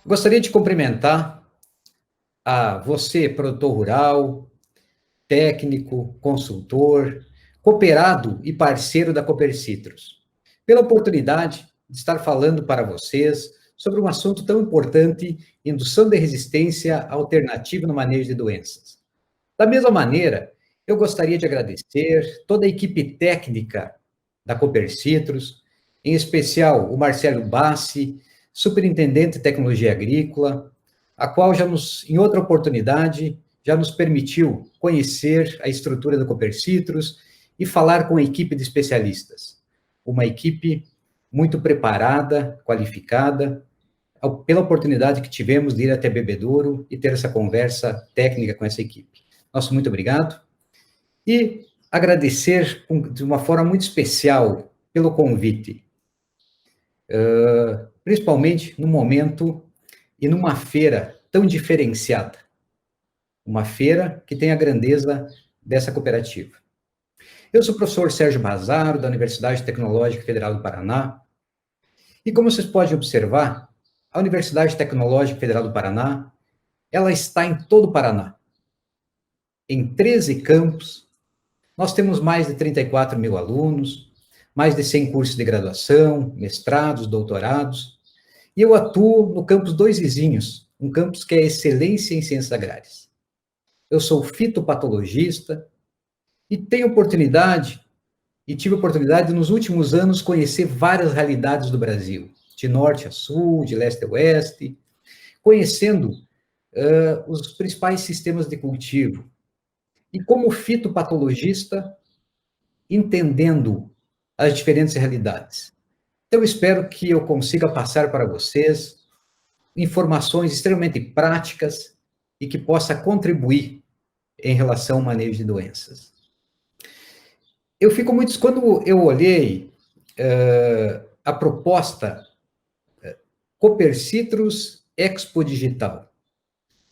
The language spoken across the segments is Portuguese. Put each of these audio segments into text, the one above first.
Gostaria de cumprimentar a você, produtor rural, técnico, consultor, cooperado e parceiro da Cooper Citrus, pela oportunidade de estar falando para vocês sobre um assunto tão importante, indução de resistência alternativa no manejo de doenças. Da mesma maneira, eu gostaria de agradecer toda a equipe técnica da Cooper Citrus, em especial o Marcelo Bassi, superintendente de tecnologia agrícola, a qual em outra oportunidade, já nos permitiu conhecer a estrutura da Cooper Citrus e falar com a equipe de especialistas. Uma equipe muito preparada, qualificada, pela oportunidade que tivemos de ir até Bebedouro e ter essa conversa técnica com essa equipe. Nosso muito obrigado. E agradecer de uma forma muito especial pelo convite, principalmente no momento e numa feira tão diferenciada, uma feira que tem a grandeza dessa cooperativa. Eu sou o professor Sérgio Mazaro, da Universidade Tecnológica Federal do Paraná, e como vocês podem observar, a Universidade Tecnológica Federal do Paraná, ela está em todo o Paraná, em 13 campos. Nós temos mais de 34 mil alunos, mais de 100 cursos de graduação, mestrados, doutorados, e eu atuo no campus Dois Vizinhos, um campus que é excelência em ciências agrárias. Eu sou fitopatologista e tive oportunidade nos últimos anos conhecer várias realidades do Brasil, de norte a sul, de leste a oeste, conhecendo os principais sistemas de cultivo. E como fitopatologista, entendendo as diferentes realidades. Então, eu espero que eu consiga passar para vocês informações extremamente práticas e que possa contribuir em relação ao manejo de doenças. Quando eu olhei a proposta Cooper Citrus Expo Digital,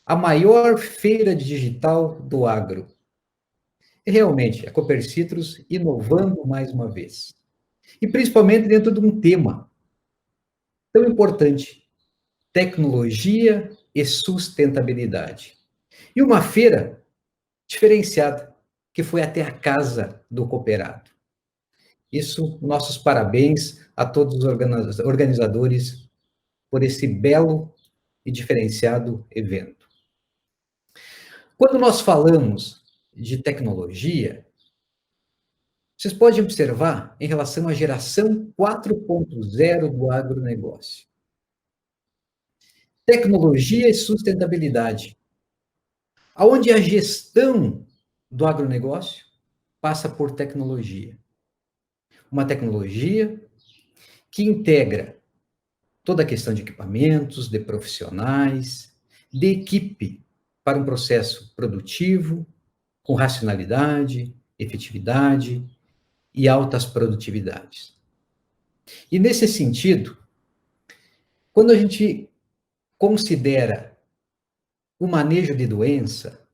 a maior feira digital do agro, e realmente, a Cooper Citrus inovando mais uma vez. E principalmente dentro de um tema tão importante, tecnologia e sustentabilidade. E uma feira diferenciada, que foi até a casa do cooperado. Isso, nossos parabéns a todos os organizadores por esse belo e diferenciado evento. Quando nós falamos de tecnologia, vocês podem observar em relação à geração 4.0 do agronegócio. Tecnologia e sustentabilidade. Aonde a gestão do agronegócio passa por tecnologia. Uma tecnologia que integra toda a questão de equipamentos, de profissionais, de equipe para um processo produtivo, com racionalidade, efetividade e altas produtividades. E nesse sentido, quando a gente considera o manejo de doença,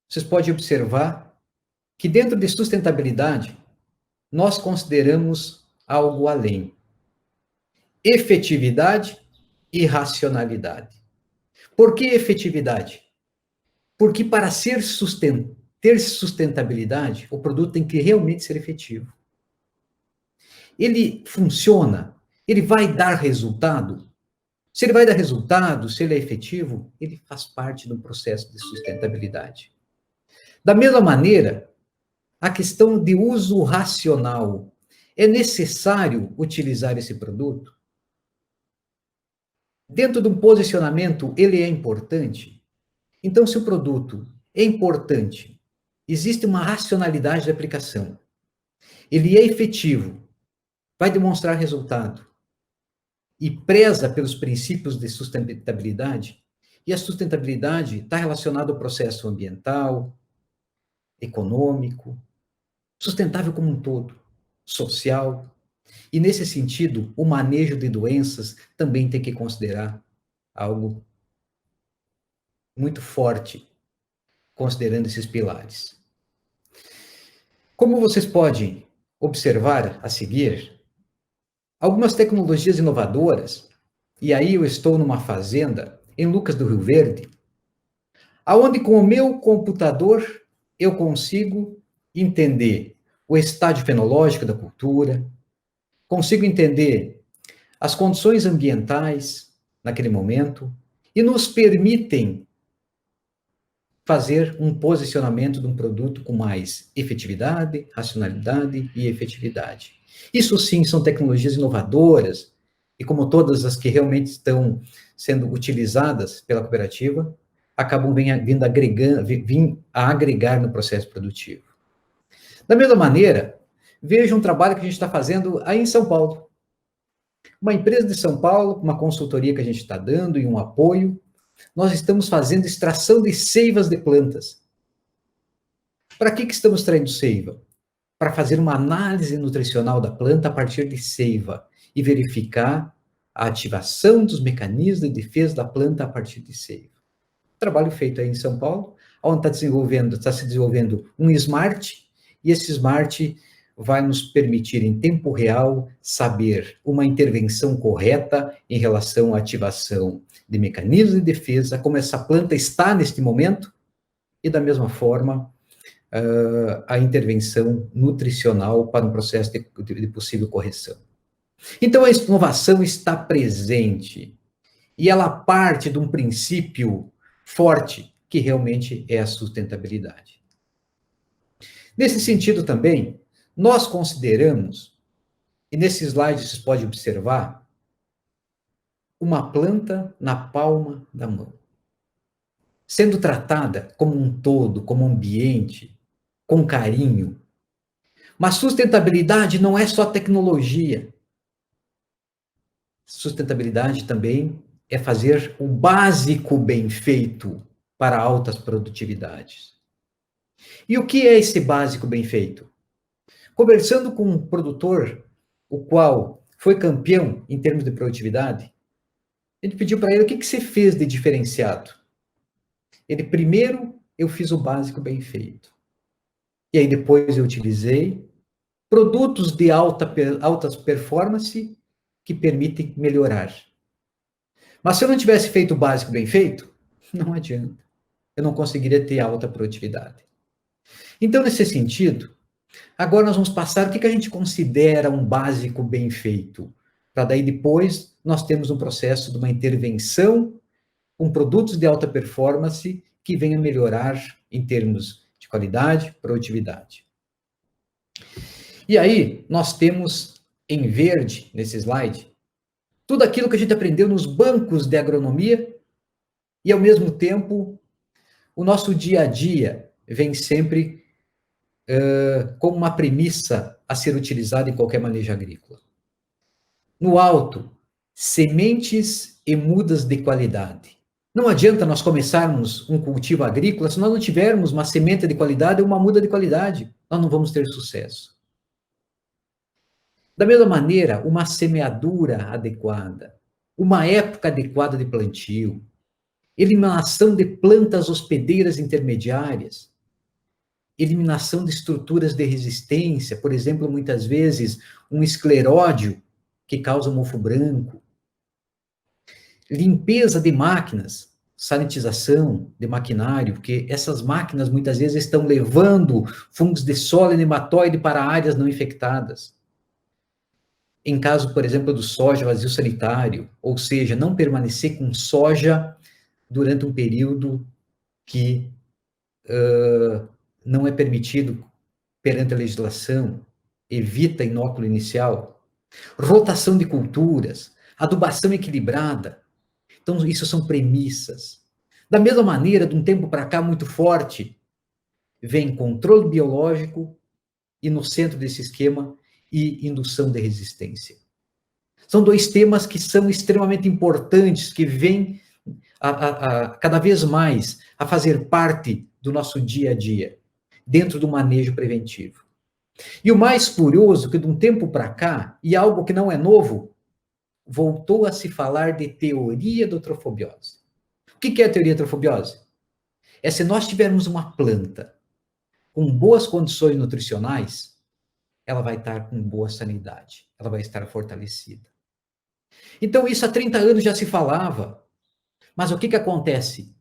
vocês podem observar que dentro de sustentabilidade, nós consideramos algo além. Efetividade e racionalidade. Por que efetividade? Porque para ter sustentabilidade, o produto tem que realmente ser efetivo. Ele funciona, ele vai dar resultado. Se ele vai dar resultado, se ele é efetivo, ele faz parte do processo de sustentabilidade. Da mesma maneira, a questão de uso racional. É necessário utilizar esse produto? Dentro de um posicionamento, ele é importante? Então, se o produto é importante, existe uma racionalidade de aplicação, ele é efetivo, vai demonstrar resultado, e preza pelos princípios de sustentabilidade, e a sustentabilidade está relacionada ao processo ambiental, econômico, sustentável como um todo, social, e nesse sentido, o manejo de doenças também tem que considerar algo muito forte, considerando esses pilares. Como vocês podem observar a seguir, algumas tecnologias inovadoras e aí eu estou numa fazenda em Lucas do Rio Verde, aonde com o meu computador eu consigo entender o estágio fenológico da cultura, consigo entender as condições ambientais naquele momento e nos permitem fazer um posicionamento de um produto com mais efetividade, racionalidade e efetividade. Isso sim são tecnologias inovadoras e como todas as que realmente estão sendo utilizadas pela cooperativa, acabam vindo a agregar no processo produtivo. Da mesma maneira, veja um trabalho que a gente está fazendo aí em São Paulo. Uma empresa de São Paulo, uma consultoria que a gente está dando e um apoio, nós estamos fazendo extração de seivas de plantas. Para que estamos extraindo seiva? Para fazer uma análise nutricional da planta a partir de seiva e verificar a ativação dos mecanismos de defesa da planta a partir de seiva. Trabalho feito aí em São Paulo, onde está se desenvolvendo um smart, e esse smart vai nos permitir, em tempo real, saber uma intervenção correta em relação à ativação de mecanismos de defesa, como essa planta está neste momento, e da mesma forma, a intervenção nutricional para um processo de possível correção. Então, a inovação está presente, e ela parte de um princípio forte, que realmente é a sustentabilidade. Nesse sentido também, nós consideramos, e nesse slide vocês podem observar, uma planta na palma da mão, sendo tratada como um todo, como um ambiente, com carinho. Mas sustentabilidade não é só tecnologia. Sustentabilidade também é fazer o básico bem feito para altas produtividades. E o que é esse básico bem feito? Conversando com um produtor, o qual foi campeão em termos de produtividade, a gente pediu para ele o que você fez de diferenciado. Ele, primeiro, eu fiz o básico bem feito. E aí depois eu utilizei produtos de altas performance que permitem melhorar. Mas se eu não tivesse feito o básico bem feito, não adianta. Eu não conseguiria ter alta produtividade. Então, nesse sentido, agora nós vamos passar o que a gente considera um básico bem feito. Para daí depois nós temos um processo de uma intervenção com produtos de alta performance que venha melhorar em termos de qualidade, produtividade. E aí nós temos em verde, nesse slide, tudo aquilo que a gente aprendeu nos bancos de agronomia e, ao mesmo tempo, o nosso dia a dia vem sempre como uma premissa a ser utilizada em qualquer manejo agrícola. No alto, sementes e mudas de qualidade. Não adianta nós começarmos um cultivo agrícola se nós não tivermos uma semente de qualidade ou uma muda de qualidade. Nós não vamos ter sucesso. Da mesma maneira, uma semeadura adequada, uma época adequada de plantio, eliminação de plantas hospedeiras intermediárias, eliminação de estruturas de resistência, por exemplo, muitas vezes um escleródio que causa mofo branco, limpeza de máquinas, sanitização de maquinário, porque essas máquinas muitas vezes estão levando fungos de solo e nematóide para áreas não infectadas. Em caso, por exemplo, do soja vazio sanitário, ou seja, não permanecer com soja durante um período que não é permitido perante a legislação, evita inóculo inicial, rotação de culturas, adubação equilibrada. Então, isso são premissas. Da mesma maneira, de um tempo para cá, muito forte, vem controle biológico e, no centro desse esquema, e indução de resistência. São dois temas que são extremamente importantes, que vêm cada vez mais a fazer parte do nosso dia a dia, dentro do manejo preventivo. E o mais curioso, que de um tempo para cá, e algo que não é novo, voltou a se falar de teoria da eutrofobiose. O que é a teoria da eutrofobiose? É se nós tivermos uma planta com boas condições nutricionais, ela vai estar com boa sanidade, ela vai estar fortalecida. Então, isso há 30 anos já se falava. Mas o que que acontece?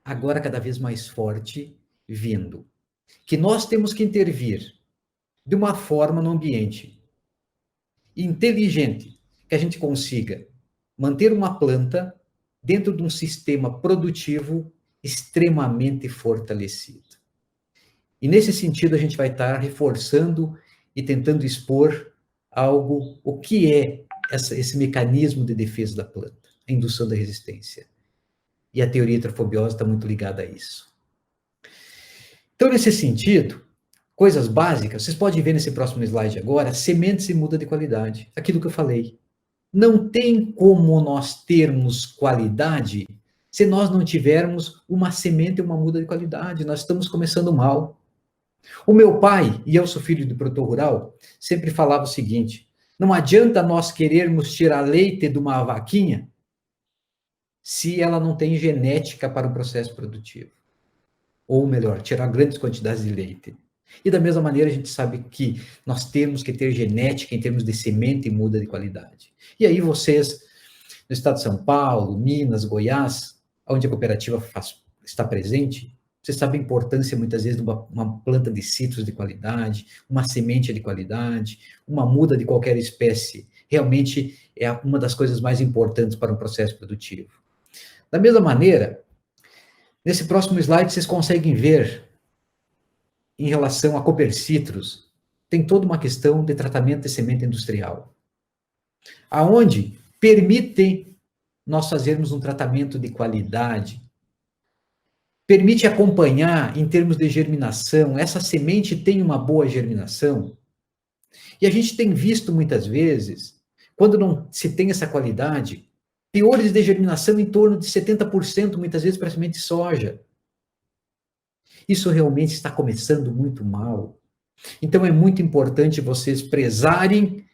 Agora cada vez mais forte vindo. Que nós temos que intervir de uma forma no ambiente inteligente, que a gente consiga manter uma planta dentro de um sistema produtivo extremamente fortalecido. E nesse sentido a gente vai estar reforçando e tentando expor algo, o que é esse mecanismo de defesa da planta, a indução da resistência. E a teoria trofobiosa está muito ligada a isso. Então, nesse sentido, coisas básicas, vocês podem ver nesse próximo slide agora, sementes e muda de qualidade. Aquilo que eu falei. Não tem como nós termos qualidade se nós não tivermos uma semente e uma muda de qualidade. Nós estamos começando mal. O meu pai, e eu sou filho de produtor rural, sempre falava o seguinte: não adianta nós querermos tirar leite de uma vaquinha se ela não tem genética para o processo produtivo. Ou melhor, tirar grandes quantidades de leite. E da mesma maneira a gente sabe que nós temos que ter genética em termos de semente e muda de qualidade. E aí vocês, no estado de São Paulo, Minas, Goiás, onde a cooperativa está presente, você sabe a importância, muitas vezes, de uma planta de citros de qualidade, uma semente de qualidade, uma muda de qualquer espécie. Realmente é uma das coisas mais importantes para um processo produtivo. Da mesma maneira, nesse próximo slide, vocês conseguem ver, em relação a Cooper Citrus, tem toda uma questão de tratamento de semente industrial, aonde permite nós fazermos um tratamento de qualidade, permite acompanhar em termos de germinação, essa semente tem uma boa germinação, e a gente tem visto muitas vezes, quando não se tem essa qualidade, teores de germinação em torno de 70%, muitas vezes para semente de soja. Isso realmente está começando muito mal. Então é muito importante vocês prezarem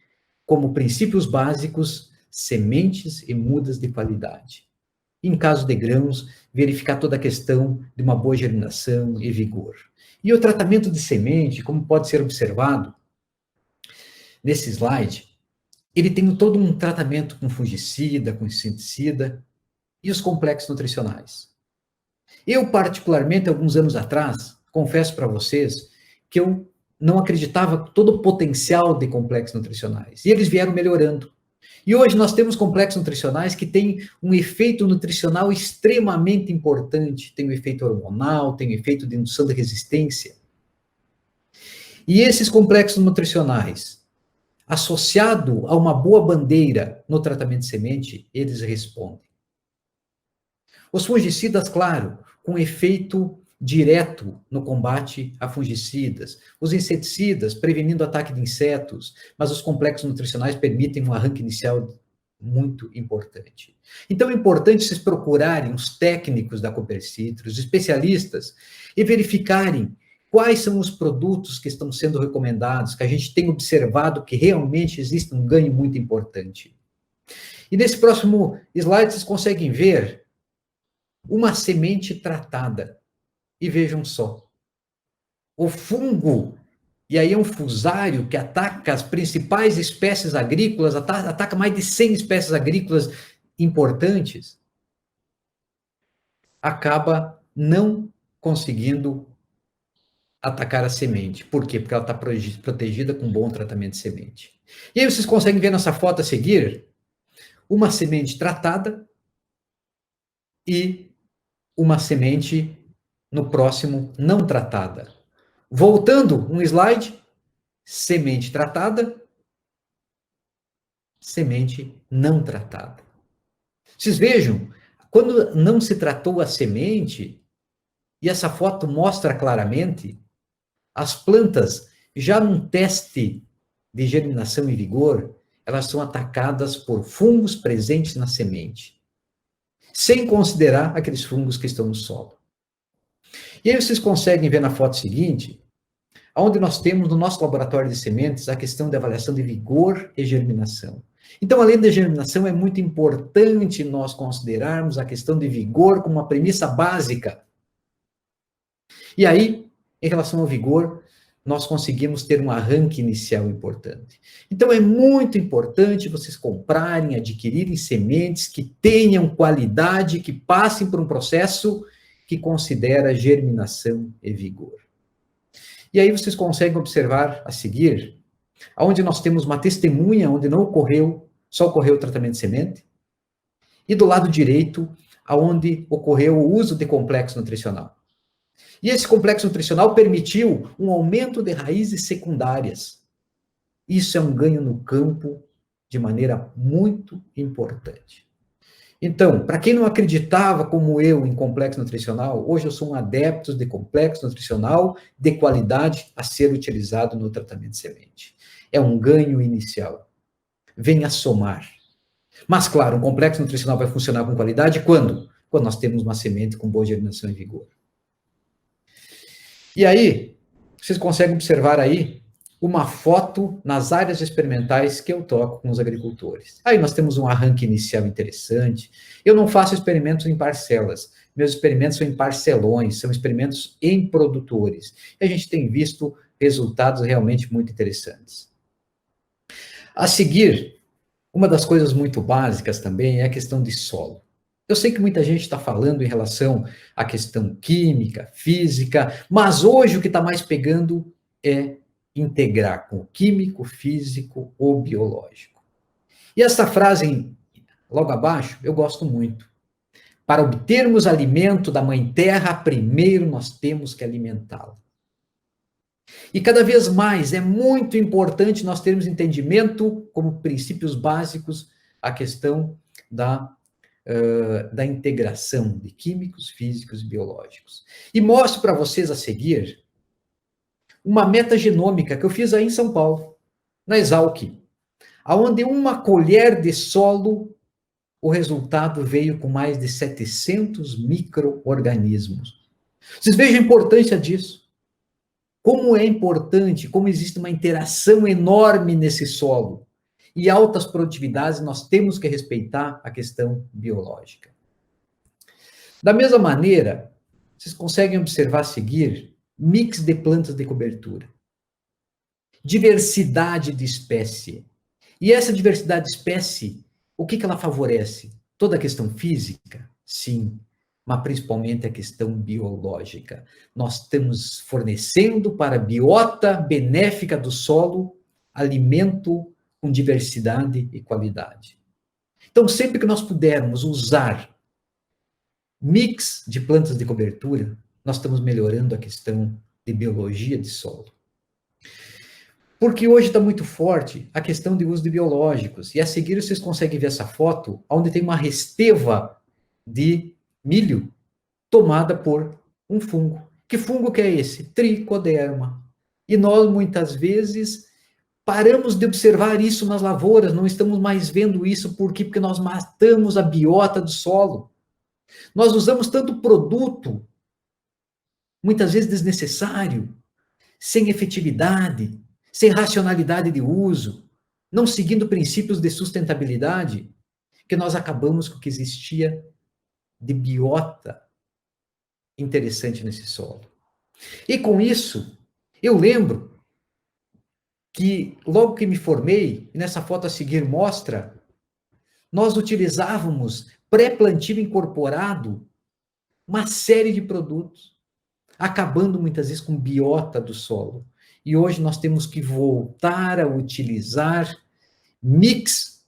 como princípios básicos sementes e mudas de qualidade. Em caso de grãos, verificar toda a questão de uma boa germinação e vigor. E o tratamento de semente, como pode ser observado nesse slide, ele tem todo um tratamento com fungicida, com inseticida e os complexos nutricionais. Eu, particularmente, alguns anos atrás, confesso para vocês que eu não acreditava todo o potencial de complexos nutricionais. E eles vieram melhorando. E hoje nós temos complexos nutricionais que têm um efeito nutricional extremamente importante. Tem o efeito hormonal, tem o efeito de indução de resistência. E esses complexos nutricionais, associado a uma boa bandeira no tratamento de semente, eles respondem. Os fungicidas, claro, com efeito direto no combate a fungicidas. Os inseticidas, prevenindo o ataque de insetos, mas os complexos nutricionais permitem um arranque inicial muito importante. Então é importante vocês procurarem os técnicos da Cooper Citrus, os especialistas, e verificarem quais são os produtos que estão sendo recomendados, que a gente tem observado que realmente existe um ganho muito importante. E nesse próximo slide vocês conseguem ver uma semente tratada. E vejam só, o fungo, e aí é um fusário que ataca as principais espécies agrícolas, ataca mais de 100 espécies agrícolas importantes, acaba não conseguindo atacar a semente. Por quê? Porque ela está protegida com um bom tratamento de semente. E aí vocês conseguem ver nessa foto a seguir, uma semente tratada e uma semente no próximo não tratada. Voltando um slide, semente tratada, semente não tratada. Vocês vejam, quando não se tratou a semente, e essa foto mostra claramente, as plantas, já num teste de germinação e vigor, elas são atacadas por fungos presentes na semente, sem considerar aqueles fungos que estão no solo. E aí vocês conseguem ver na foto seguinte, onde nós temos no nosso laboratório de sementes a questão de avaliação de vigor e germinação. Então, além da germinação, é muito importante nós considerarmos a questão de vigor como uma premissa básica. E aí, em relação ao vigor, nós conseguimos ter um arranque inicial importante. Então, é muito importante vocês comprarem, adquirirem sementes que tenham qualidade, que passem por um processo que considera germinação e vigor. E aí vocês conseguem observar a seguir, onde nós temos uma testemunha, onde não ocorreu, só ocorreu o tratamento de semente, e do lado direito, onde ocorreu o uso de complexo nutricional. E esse complexo nutricional permitiu um aumento de raízes secundárias. Isso é um ganho no campo de maneira muito importante. Então, para quem não acreditava como eu em complexo nutricional, hoje eu sou um adepto de complexo nutricional de qualidade a ser utilizado no tratamento de semente. É um ganho inicial. Venha somar. Mas, claro, um complexo nutricional vai funcionar com qualidade quando? Quando nós temos uma semente com boa germinação e vigor. E aí, vocês conseguem observar aí uma foto nas áreas experimentais que eu toco com os agricultores. Aí nós temos um arranque inicial interessante. Eu não faço experimentos em parcelas. Meus experimentos são em parcelões, são experimentos em produtores. E a gente tem visto resultados realmente muito interessantes. A seguir, uma das coisas muito básicas também é a questão de solo. Eu sei que muita gente está falando em relação à questão química, física, mas hoje o que está mais pegando é integrar com o químico, físico ou biológico. E essa frase, logo abaixo, eu gosto muito. Para obtermos alimento da mãe terra, primeiro nós temos que alimentá-la. E cada vez mais é muito importante nós termos entendimento, como princípios básicos, a questão da integração de químicos, físicos e biológicos. E mostro para vocês a seguir uma metagenômica que eu fiz aí em São Paulo, na Exalc, onde uma colher de solo, o resultado veio com mais de 700 micro-organismos. Vocês vejam a importância disso. Como é importante, como existe uma interação enorme nesse solo. E altas produtividades, nós temos que respeitar a questão biológica. Da mesma maneira, vocês conseguem observar a seguir mix de plantas de cobertura. Diversidade de espécie. E essa diversidade de espécie, o que ela favorece? Toda a questão física? Sim, mas principalmente a questão biológica. Nós estamos fornecendo para a biota benéfica do solo alimento com diversidade e qualidade. Então, sempre que nós pudermos usar mix de plantas de cobertura, nós estamos melhorando a questão de biologia de solo. Porque hoje está muito forte a questão de uso de biológicos. E a seguir vocês conseguem ver essa foto, onde tem uma resteva de milho tomada por um fungo. Que fungo que é esse? Tricoderma. E nós, muitas vezes, paramos de observar isso nas lavouras, não estamos mais vendo isso. Por quê? Porque nós matamos a biota do solo. Nós usamos tanto produto, muitas vezes desnecessário, sem efetividade, sem racionalidade de uso, não seguindo princípios de sustentabilidade, que nós acabamos com o que existia de biota interessante nesse solo. E com isso, eu lembro que logo que me formei, e nessa foto a seguir mostra, nós utilizávamos pré-plantio incorporado uma série de produtos, acabando muitas vezes com biota do solo. E hoje nós temos que voltar a utilizar mix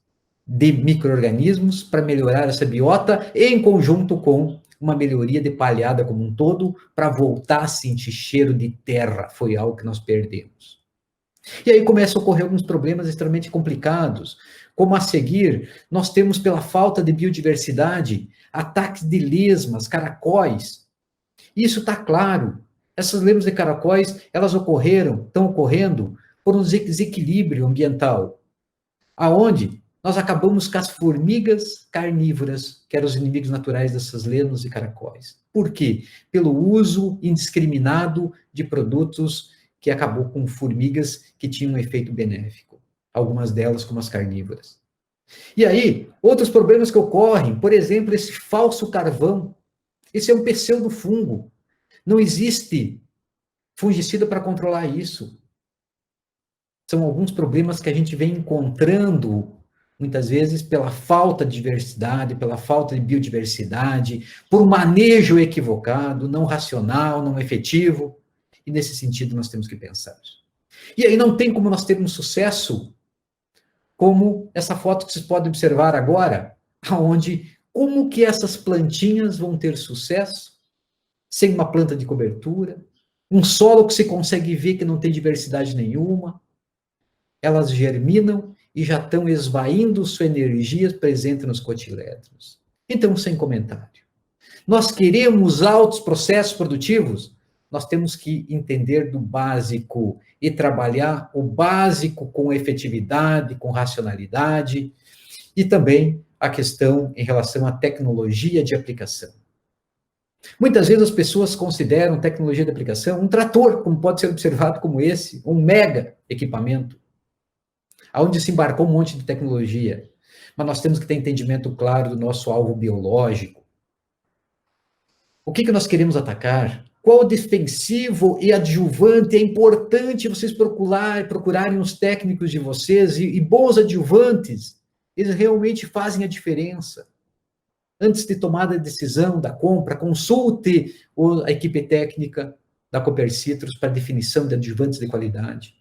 de micro-organismos para melhorar essa biota, em conjunto com uma melhoria de palhada como um todo, para voltar a sentir cheiro de terra. Foi algo que nós perdemos. E aí começam a ocorrer alguns problemas extremamente complicados, como a seguir, nós temos, pela falta de biodiversidade, ataques de lesmas, caracóis. Isso está claro. Essas lesmas de caracóis, elas estão ocorrendo por um desequilíbrio ambiental, aonde nós acabamos com as formigas carnívoras, que eram os inimigos naturais dessas lesmas e caracóis. Por quê? Pelo uso indiscriminado de produtos que acabou com formigas que tinham um efeito benéfico, algumas delas como as carnívoras. E aí, outros problemas que ocorrem, por exemplo, esse falso carvão. Esse é um pseudofungo. Não existe fungicida para controlar isso. São alguns problemas que a gente vem encontrando, muitas vezes, pela falta de diversidade, pela falta de biodiversidade, por manejo equivocado, não racional, não efetivo. E, nesse sentido, nós temos que pensar. E aí não tem como nós termos sucesso como essa foto que vocês podem observar agora, onde como que essas plantinhas vão ter sucesso sem uma planta de cobertura, um solo que você consegue ver que não tem diversidade nenhuma, elas germinam e já estão esvaindo sua energia presente nos cotilédonos. Então, sem comentário. Nós queremos altos processos produtivos? Nós temos que entender do básico e trabalhar o básico com efetividade, com racionalidade, e também a questão em relação à tecnologia de aplicação. Muitas vezes as pessoas consideram tecnologia de aplicação um trator, como pode ser observado como esse, um mega equipamento, onde se embarcou um monte de tecnologia. Mas nós temos que ter entendimento claro do nosso alvo biológico. O que nós queremos atacar? Qual defensivo e adjuvante é importante vocês procurarem os técnicos de vocês e bons adjuvantes, eles realmente fazem a diferença. Antes de tomar a decisão da compra, consulte a equipe técnica da Cooper Citrus para definição de adjuvantes de qualidade.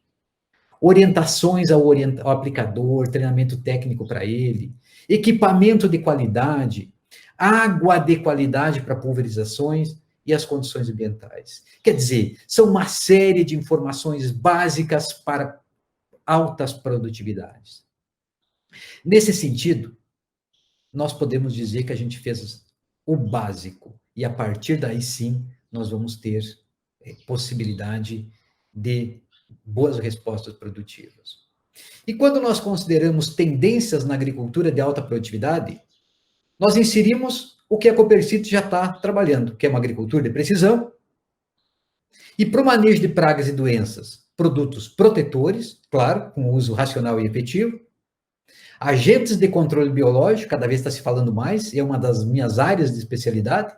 Orientações ao aplicador, treinamento técnico para ele, equipamento de qualidade, água de qualidade para pulverizações e as condições ambientais. Quer dizer, são uma série de informações básicas para altas produtividades. Nesse sentido, nós podemos dizer que a gente fez o básico, e a partir daí sim, nós vamos ter possibilidade de boas respostas produtivas. E quando nós consideramos tendências na agricultura de alta produtividade, nós inserimos o que a Cooper Citrus já está trabalhando, que é uma agricultura de precisão, e para o manejo de pragas e doenças, produtos protetores, claro, com uso racional e efetivo, agentes de controle biológico, cada vez está se falando mais, é uma das minhas áreas de especialidade,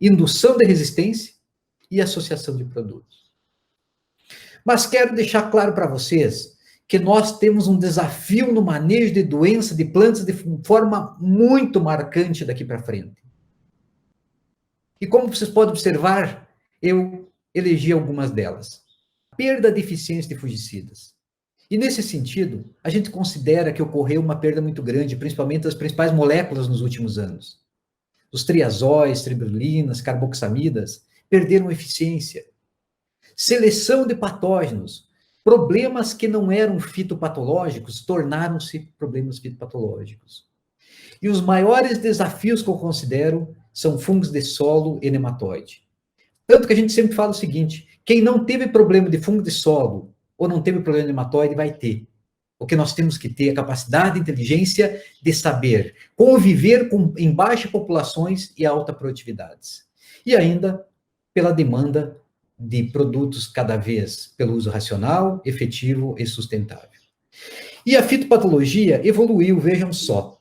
indução de resistência e associação de produtos. Mas quero deixar claro para vocês que nós temos um desafio no manejo de doença de plantas de forma muito marcante daqui para frente. E como vocês podem observar, eu elegi algumas delas. Perda de eficiência de fungicidas. E nesse sentido, a gente considera que ocorreu uma perda muito grande, principalmente das principais moléculas nos últimos anos. Os triazóis, tribulinas, carboxamidas perderam eficiência. Seleção de patógenos. Problemas que não eram fitopatológicos tornaram-se problemas fitopatológicos. E os maiores desafios que eu considero são fungos de solo e nematóide. Tanto que a gente sempre fala o seguinte, quem não teve problema de fungo de solo ou não teve problema de nematóide vai ter. O que nós temos que ter é a capacidade e inteligência de saber conviver em baixas populações e alta produtividades. E ainda pela demanda de produtos cada vez pelo uso racional, efetivo e sustentável. E a fitopatologia evoluiu, vejam só.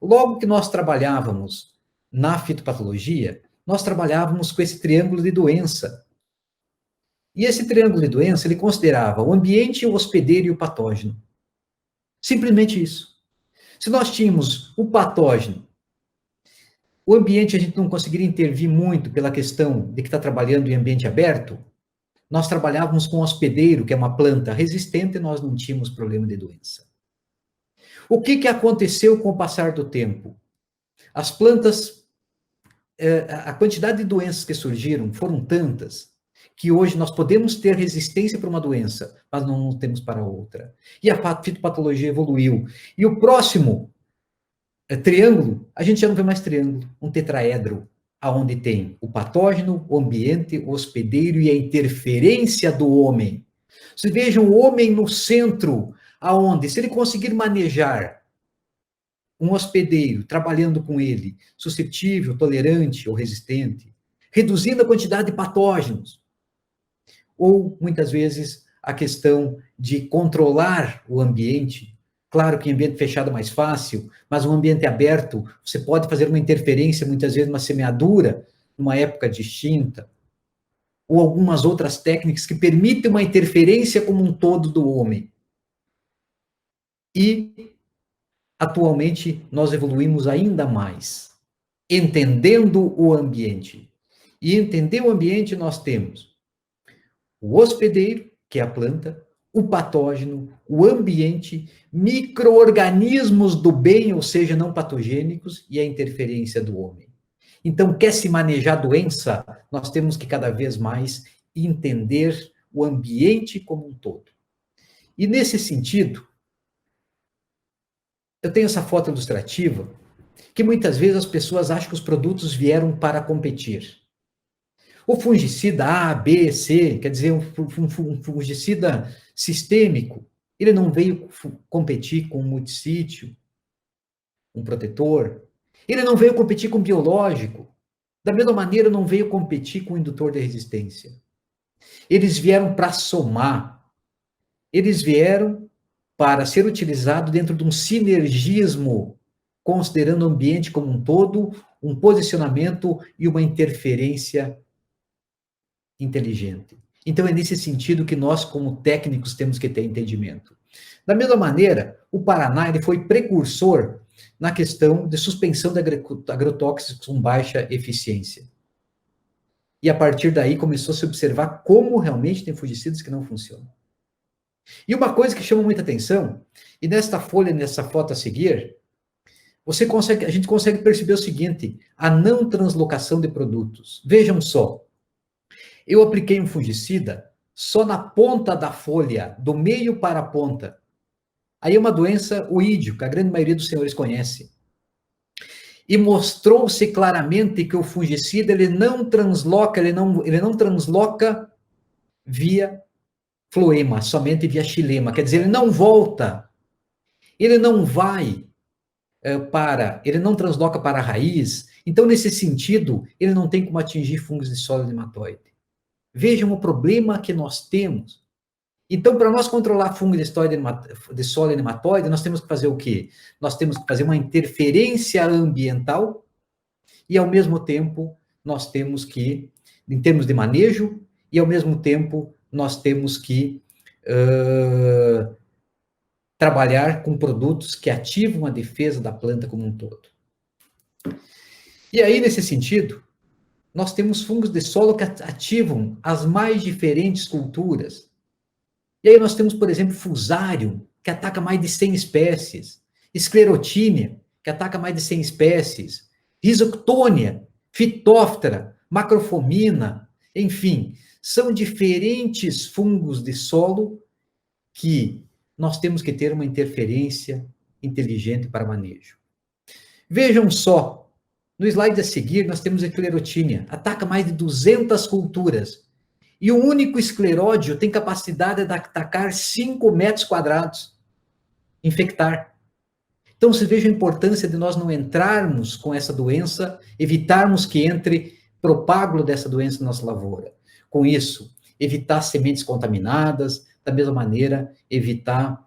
Logo que nós trabalhávamos na fitopatologia, nós trabalhávamos com esse triângulo de doença. E esse triângulo de doença, ele considerava o ambiente, o hospedeiro e o patógeno. Simplesmente isso. Se nós tínhamos o patógeno, o ambiente a gente não conseguiria intervir muito pela questão de que está trabalhando em ambiente aberto, nós trabalhávamos com o hospedeiro, que é uma planta resistente, e nós não tínhamos problema de doença. O que aconteceu com o passar do tempo? As plantas, a quantidade de doenças que surgiram foram tantas que hoje nós podemos ter resistência para uma doença, mas não temos para outra. E a fitopatologia evoluiu. E o próximo triângulo, a gente já não vê mais triângulo, um tetraedro, aonde tem o patógeno, o ambiente, o hospedeiro e a interferência do homem. Vocês vejam o homem no centro, aonde, se ele conseguir manejar um hospedeiro, trabalhando com ele, suscetível, tolerante ou resistente, reduzindo a quantidade de patógenos, ou, muitas vezes, a questão de controlar o ambiente. Claro que em ambiente fechado é mais fácil, mas um ambiente aberto, você pode fazer uma interferência, muitas vezes, uma semeadura, numa época distinta. ou algumas outras técnicas que permitem uma interferência como um todo do homem. E, atualmente, nós evoluímos ainda mais, entendendo o ambiente. E entender o ambiente nós temos o hospedeiro, que é a planta, o patógeno, o ambiente, micro-organismos do bem, ou seja, não patogênicos, e a interferência do homem. Então, quer se manejar a doença, nós temos que cada vez mais entender o ambiente como um todo. E nesse sentido, eu tenho essa foto ilustrativa, que muitas vezes as pessoas acham que os produtos vieram para competir. O fungicida A, B, C, quer dizer, um fungicida sistêmico, ele não veio competir com um multissítio, um protetor, ele não veio competir com biológico, da mesma maneira não veio competir com o indutor de resistência. Eles vieram para somar, eles vieram para ser utilizado dentro de um sinergismo, considerando o ambiente como um todo, um posicionamento e uma interferência inteligente. Então, é nesse sentido que nós, como técnicos, temos que ter entendimento. Da mesma maneira, o Paraná ele foi precursor na questão de suspensão de agrotóxicos com baixa eficiência. E, a partir daí, começou a se observar como realmente tem fungicidas que não funcionam. E uma coisa que chama muita atenção, e nesta folha, nessa foto a seguir, a gente consegue perceber o seguinte, a não translocação de produtos. Vejam só, eu apliquei um fungicida só na ponta da folha, do meio para a ponta. Aí é uma doença oídio, que a grande maioria dos senhores conhece. E mostrou-se claramente que o fungicida ele não transloca via floema, somente via xilema. Quer dizer, ele não volta, ele não vai ele não transloca para a raiz. Então, nesse sentido, ele não tem como atingir fungos de solo nematóide. Vejam o problema que nós temos. Então, para nós controlar fungo de solo nematóide, nós temos que fazer o quê? Nós temos que fazer uma interferência ambiental e, ao mesmo tempo, nós temos que, em termos de manejo, e, ao mesmo tempo, nós temos que trabalhar com produtos que ativam a defesa da planta como um todo. E aí, nesse sentido, nós temos fungos de solo que ativam as mais diferentes culturas. E aí nós temos, por exemplo, Fusarium, que ataca mais de 100 espécies, Sclerotinia, que ataca mais de 100 espécies, Rhizoctonia, Phytophthora, Macrofomina, enfim, são diferentes fungos de solo que nós temos que ter uma interferência inteligente para manejo. Vejam só, no slide a seguir nós temos a Sclerotinia, ataca mais de 200 culturas, e o único escleródio tem capacidade de atacar 5 metros quadrados, infectar. Então, se veja a importância de nós não entrarmos com essa doença, evitarmos que entre propágulo dessa doença na nossa lavoura. Com isso, evitar sementes contaminadas, da mesma maneira, evitar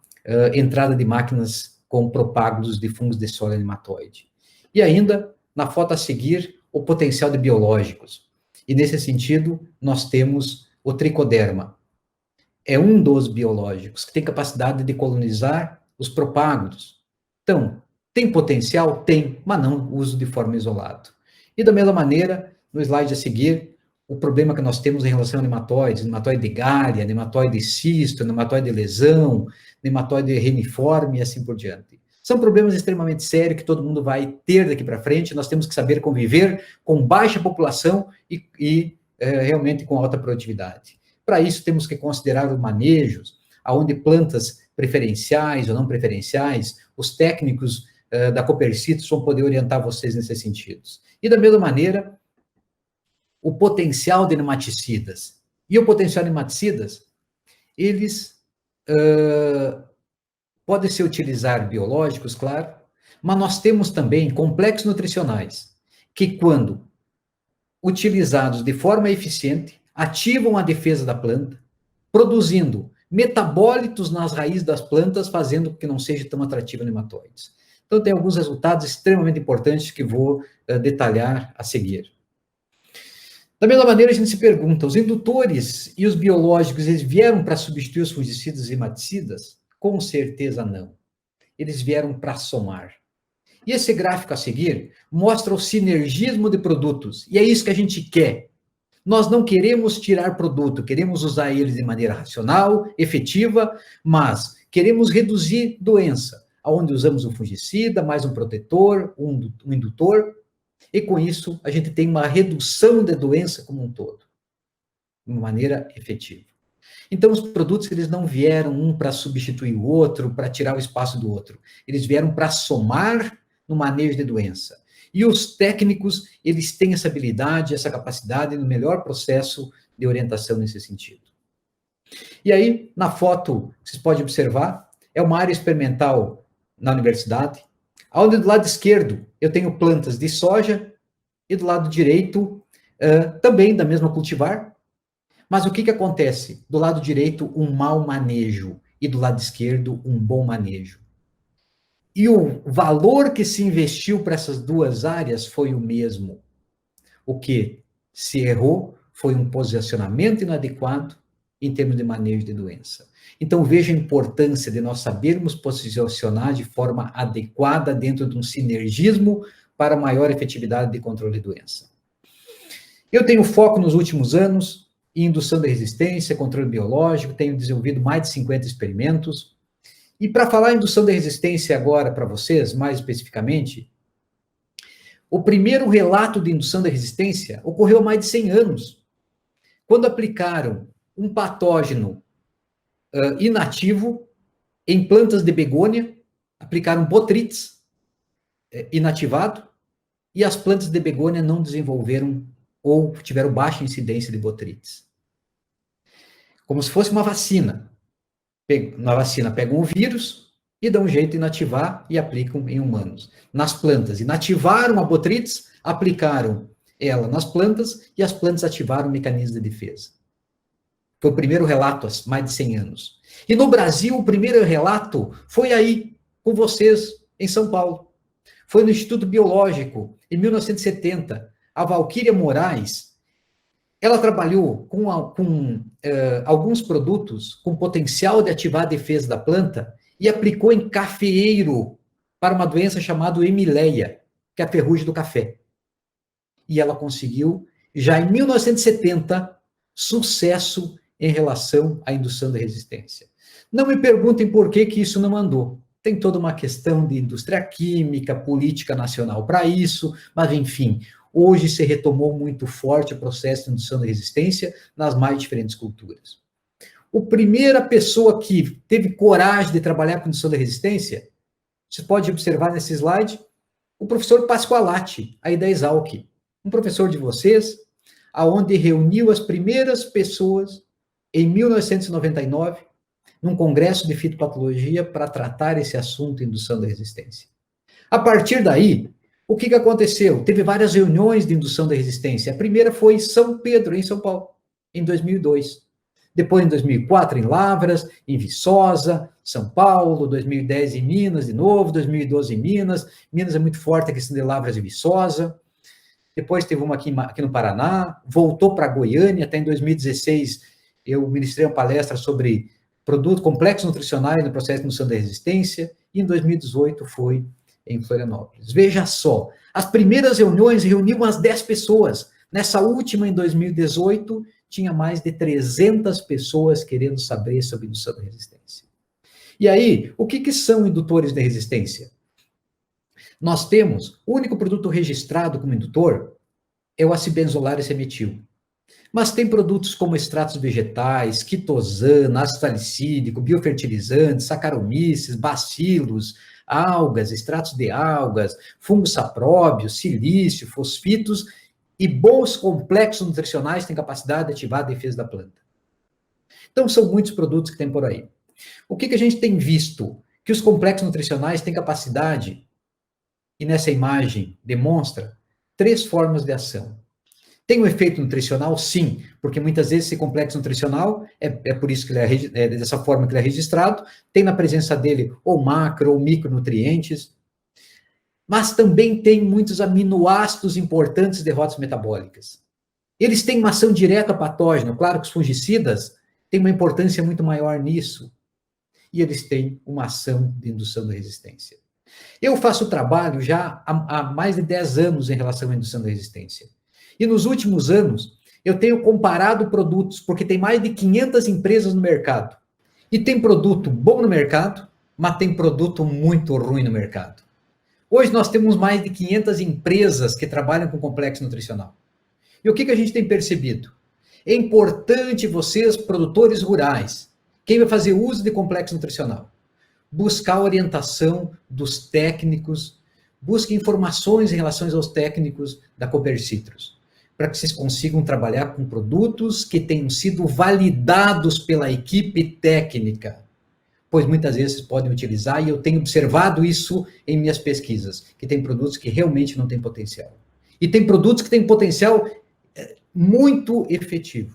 entrada de máquinas com propágulos de fungos de solo nematóide. E ainda, na foto a seguir, o potencial de biológicos. E, nesse sentido, nós temos o tricoderma. É um dos biológicos que tem capacidade de colonizar os propágulos. Então, tem potencial? Tem, mas não uso de forma isolada. E, da mesma maneira, no slide a seguir, o problema que nós temos em relação a nematóides, nematóide de galha, nematóide de cisto, nematóide de lesão, nematóide reniforme e assim por diante. São problemas extremamente sérios que todo mundo vai ter daqui para frente. Nós temos que saber conviver com baixa população e realmente com alta produtividade. Para isso, temos que considerar os manejos, onde plantas preferenciais ou não preferenciais, os técnicos da Copercitos vão poder orientar vocês nesses sentidos. E, da mesma maneira, o potencial de nematicidas. E o potencial de nematicidas, eles podem ser utilizar biológicos, claro, mas nós temos também complexos nutricionais, que quando utilizados de forma eficiente, ativam a defesa da planta, produzindo metabólitos nas raízes das plantas, fazendo com que não seja tão atrativo a nematóides. Então, tem alguns resultados extremamente importantes que vou detalhar a seguir. Da mesma maneira, a gente se pergunta, os indutores e os biológicos, eles vieram para substituir os fungicidas e herbicidas? Com certeza não. Eles vieram para somar. E esse gráfico a seguir mostra o sinergismo de produtos. E é isso que a gente quer. Nós não queremos tirar produto, queremos usar eles de maneira racional, efetiva, mas queremos reduzir doença, onde usamos um fungicida, mais um protetor, um indutor, e com isso a gente tem uma redução da doença como um todo, de uma maneira efetiva. Então, os produtos, eles não vieram um para substituir o outro, para tirar o espaço do outro. Eles vieram para somar no manejo de doença. E os técnicos, eles têm essa habilidade, essa capacidade no melhor processo de orientação nesse sentido. E aí, na foto, vocês podem observar, é uma área experimental na universidade, onde do lado esquerdo eu tenho plantas de soja e do lado direito também da mesma cultivar. Mas o que acontece? Do lado direito, um mau manejo e do lado esquerdo, um bom manejo. E o valor que se investiu para essas duas áreas foi o mesmo. O que se errou foi um posicionamento inadequado em termos de manejo de doença. Então, veja a importância de nós sabermos posicionar de forma adequada dentro de um sinergismo para maior efetividade de controle de doença. Eu tenho foco nos últimos anos em indução da resistência, controle biológico, tenho desenvolvido mais de 50 experimentos. E para falar em indução da resistência agora para vocês, mais especificamente, o primeiro relato de indução da resistência ocorreu há mais de 100 anos, quando aplicaram um patógeno inativo em plantas de begônia, aplicaram Botrytis inativado, e as plantas de begônia não desenvolveram ou tiveram baixa incidência de Botrytis. Como se fosse uma vacina. Na vacina pegam o vírus e dão um jeito de inativar e aplicam em humanos. Nas plantas, inativaram a Botrytis, aplicaram ela nas plantas e as plantas ativaram o mecanismo de defesa. Foi o primeiro relato há mais de 100 anos. E no Brasil, o primeiro relato foi aí, com vocês, em São Paulo. Foi no Instituto Biológico, em 1970. A Valquíria Moraes, ela trabalhou com alguns produtos com potencial de ativar a defesa da planta e aplicou em cafeeiro para uma doença chamada hemileia, que é a ferrugem do café. E ela conseguiu, já em 1970, sucesso em relação à indução da resistência. Não me perguntem por que isso não andou. Tem toda uma questão de indústria química, política nacional para isso, mas enfim, hoje se retomou muito forte o processo de indução da resistência nas mais diferentes culturas. A primeira pessoa que teve coragem de trabalhar com indução da resistência, você pode observar nesse slide, o professor Pasqualati, aí da Exalc, um professor de vocês, aonde reuniu as primeiras pessoas em 1999, num congresso de fitopatologia para tratar esse assunto, indução da resistência. A partir daí, o que aconteceu? Teve várias reuniões de indução da resistência. A primeira foi em São Pedro, em São Paulo, em 2002. Depois, em 2004, em Lavras, em Viçosa, São Paulo, 2010 em Minas, de novo, 2012 em Minas. Minas é muito forte a questão de Lavras e Viçosa. Depois teve uma aqui no Paraná, voltou para Goiânia, até em 2016 eu ministrei uma palestra sobre produtos complexos nutricionais no processo de indução da resistência, e em 2018 foi em Florianópolis. Veja só, as primeiras reuniões reuniam umas 10 pessoas. Nessa última, em 2018, tinha mais de 300 pessoas querendo saber sobre indução da resistência. E aí, o que são indutores de resistência? Nós temos, o único produto registrado como indutor é o acibenzolares semetil. Mas tem produtos como extratos vegetais, quitosana, ácido salicílico, biofertilizantes, saccharomyces, bacilos, algas, extratos de algas, fungos sapróbios, silício, fosfitos e bons complexos nutricionais têm capacidade de ativar a defesa da planta. Então, são muitos produtos que tem por aí. O que a gente tem visto? Que os complexos nutricionais têm capacidade, e nessa imagem demonstra, 3 formas de ação. Tem um efeito nutricional? Sim, porque muitas vezes esse complexo nutricional, é por isso que ele é dessa forma que ele é registrado, tem na presença dele ou macro ou micronutrientes, mas também tem muitos aminoácidos importantes de rotas metabólicas. Eles têm uma ação direta patógena. Claro que os fungicidas têm uma importância muito maior nisso. E eles têm uma ação de indução da resistência. Eu faço trabalho já há mais de 10 anos em relação à indução da resistência. E nos últimos anos, eu tenho comparado produtos, porque tem mais de 500 empresas no mercado. E tem produto bom no mercado, mas tem produto muito ruim no mercado. Hoje nós temos mais de 500 empresas que trabalham com complexo nutricional. E o que a gente tem percebido? É importante vocês, produtores rurais, quem vai fazer uso de complexo nutricional, buscar orientação dos técnicos, busque informações em relação aos técnicos da Cooper Citrus, para que vocês consigam trabalhar com produtos que tenham sido validados pela equipe técnica, pois muitas vezes podem utilizar, e eu tenho observado isso em minhas pesquisas, que tem produtos que realmente não têm potencial. E tem produtos que têm potencial muito efetivo.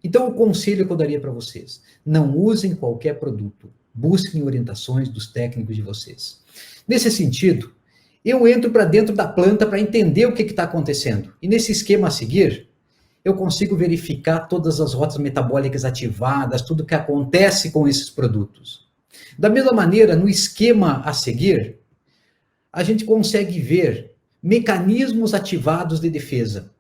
Então, o conselho que eu daria para vocês, não usem qualquer produto, busquem orientações dos técnicos de vocês. Nesse sentido, eu entro para dentro da planta para entender o que está acontecendo. E nesse esquema a seguir, eu consigo verificar todas as rotas metabólicas ativadas, tudo o que acontece com esses produtos. Da mesma maneira, no esquema a seguir, a gente consegue ver mecanismos ativados de defesa.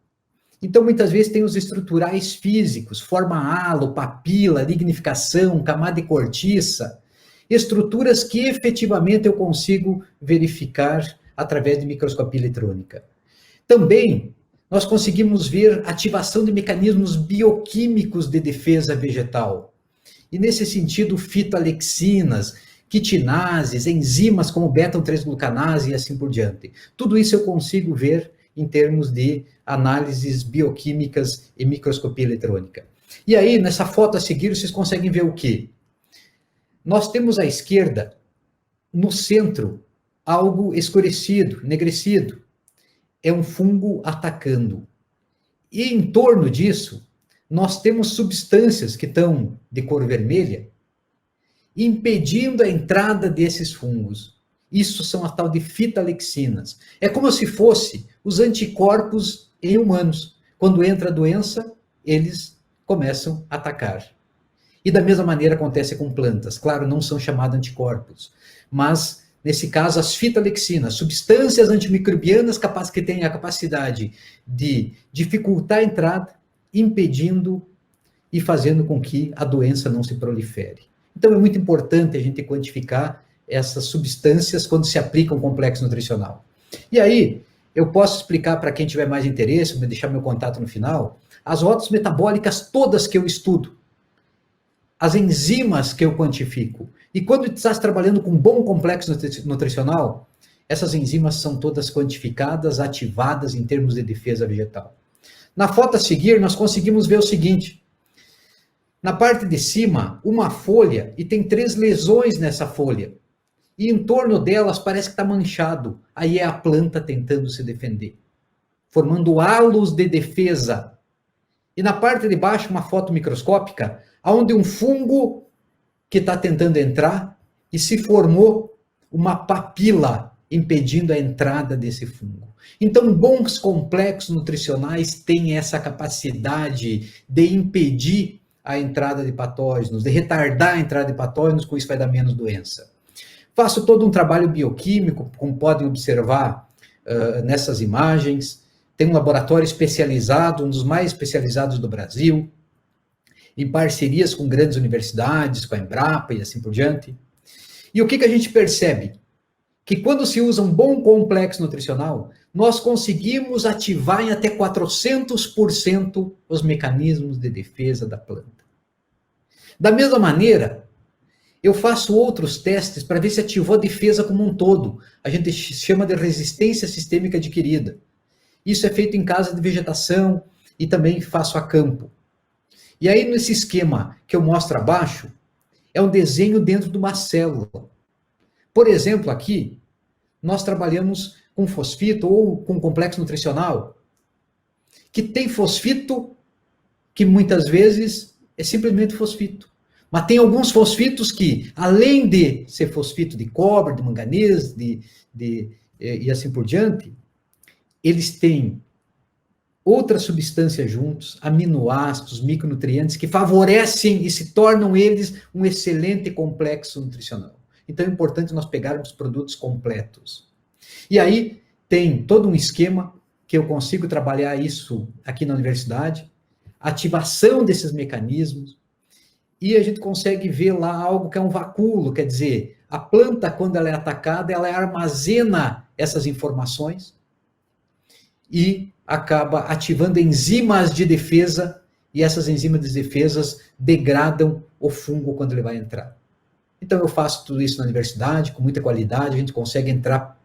Então, muitas vezes, tem os estruturais físicos, forma halo, papila, lignificação, camada de cortiça, estruturas que efetivamente eu consigo verificar através de microscopia eletrônica. Também, nós conseguimos ver ativação de mecanismos bioquímicos de defesa vegetal. E, nesse sentido, fitoalexinas, quitinases, enzimas como beta-3-glucanase e assim por diante. Tudo isso eu consigo ver em termos de análises bioquímicas e microscopia eletrônica. E aí, nessa foto a seguir, vocês conseguem ver o quê? Nós temos à esquerda, no centro, algo escurecido, enegrecido. É um fungo atacando. E em torno disso, nós temos substâncias que estão de cor vermelha, impedindo a entrada desses fungos. Isso são a tal de fitalexinas. É como se fosse os anticorpos em humanos. Quando entra a doença, eles começam a atacar. E da mesma maneira acontece com plantas. Claro, não são chamados anticorpos, mas, nesse caso, as fitalexinas, substâncias antimicrobianas que têm a capacidade de dificultar a entrada, impedindo e fazendo com que a doença não se prolifere. Então, é muito importante a gente quantificar essas substâncias quando se aplica um complexo nutricional. E aí, eu posso explicar para quem tiver mais interesse, vou deixar meu contato no final, as rotas metabólicas todas que eu estudo, as enzimas que eu quantifico. E quando estás trabalhando com um bom complexo nutricional, essas enzimas são todas quantificadas, ativadas em termos de defesa vegetal. Na foto a seguir, nós conseguimos ver o seguinte: na parte de cima, uma folha, e tem 3 lesões nessa folha. E em torno delas parece que está manchado. Aí é a planta tentando se defender, formando halos de defesa. E na parte de baixo, uma foto microscópica, onde um fungo que está tentando entrar e se formou uma papila impedindo a entrada desse fungo. Então, bons complexos nutricionais têm essa capacidade de impedir a entrada de patógenos, de retardar a entrada de patógenos, com isso vai dar menos doença. Faço todo um trabalho bioquímico, como podem observar nessas imagens. Tem um laboratório especializado, um dos mais especializados do Brasil, em parcerias com grandes universidades, com a Embrapa e assim por diante. E o que a gente percebe? Que quando se usa um bom complexo nutricional, nós conseguimos ativar em até 400% os mecanismos de defesa da planta. Da mesma maneira, eu faço outros testes para ver se ativou a defesa como um todo. A gente chama de resistência sistêmica adquirida. Isso é feito em casa de vegetação e também faço a campo. E aí, nesse esquema que eu mostro abaixo, é um desenho dentro de uma célula. Por exemplo, aqui, nós trabalhamos com fosfito ou com complexo nutricional, que tem fosfito, que muitas vezes é simplesmente fosfito. Mas tem alguns fosfitos que, além de ser fosfito de cobre, de manganês, e assim por diante, eles têm outras substâncias juntos, aminoácidos, micronutrientes, que favorecem e se tornam eles um excelente complexo nutricional. Então é importante nós pegarmos produtos completos. E aí tem todo um esquema que eu consigo trabalhar isso aqui na universidade, ativação desses mecanismos, e a gente consegue ver lá algo que é um vacúolo, quer dizer, a planta, quando ela é atacada, ela armazena essas informações e acaba ativando enzimas de defesa, e essas enzimas de defesa degradam o fungo quando ele vai entrar. Então eu faço tudo isso na universidade, com muita qualidade, a gente consegue entrar,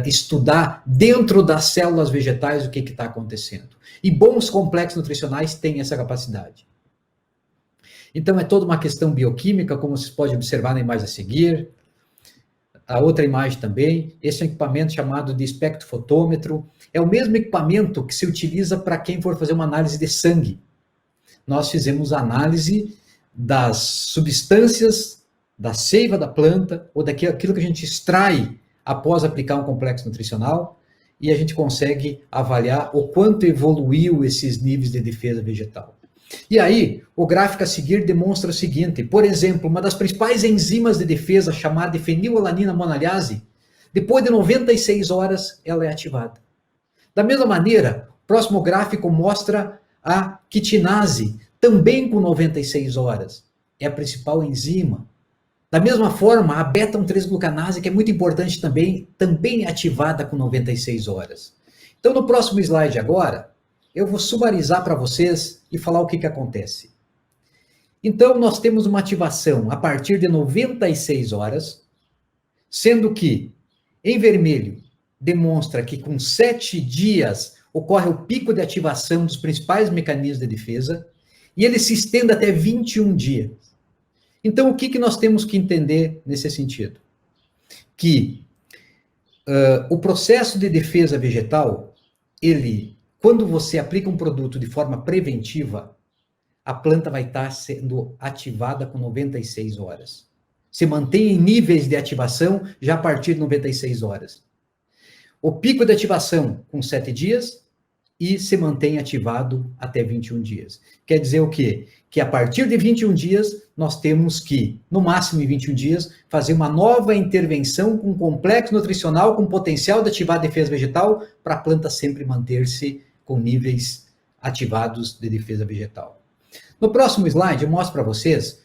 estudar dentro das células vegetais o que está acontecendo. E bons complexos nutricionais têm essa capacidade. Então é toda uma questão bioquímica, como vocês podem observar na imagem a seguir. A outra imagem também, esse é um equipamento chamado de espectrofotômetro, é o mesmo equipamento que se utiliza para quem for fazer uma análise de sangue. Nós fizemos análise das substâncias da seiva da planta, ou daquilo que a gente extrai após aplicar um complexo nutricional, e a gente consegue avaliar o quanto evoluiu esses níveis de defesa vegetal. E aí, o gráfico a seguir demonstra o seguinte, por exemplo, uma das principais enzimas de defesa, chamada de fenilalanina monaliase, depois de 96 horas, ela é ativada. Da mesma maneira, o próximo gráfico mostra a quitinase, também com 96 horas. É a principal enzima. Da mesma forma, a beta-1,3-glucanase, que é muito importante também é ativada com 96 horas. Então, no próximo slide agora, eu vou sumarizar para vocês e falar o que acontece. Então, nós temos uma ativação a partir de 96 horas, sendo que, em vermelho, demonstra que com 7 dias ocorre o pico de ativação dos principais mecanismos de defesa, e ele se estende até 21 dias. Então, o que nós temos que entender nesse sentido? Que o processo de defesa vegetal, quando você aplica um produto de forma preventiva, a planta vai estar sendo ativada com 96 horas. Se mantém em níveis de ativação já a partir de 96 horas. O pico de ativação com 7 dias e se mantém ativado até 21 dias. Quer dizer o quê? Que a partir de 21 dias, nós temos que, no máximo em 21 dias, fazer uma nova intervenção com complexo nutricional, com potencial de ativar a defesa vegetal, para a planta sempre manter-se com níveis ativados de defesa vegetal. No próximo slide, eu mostro para vocês,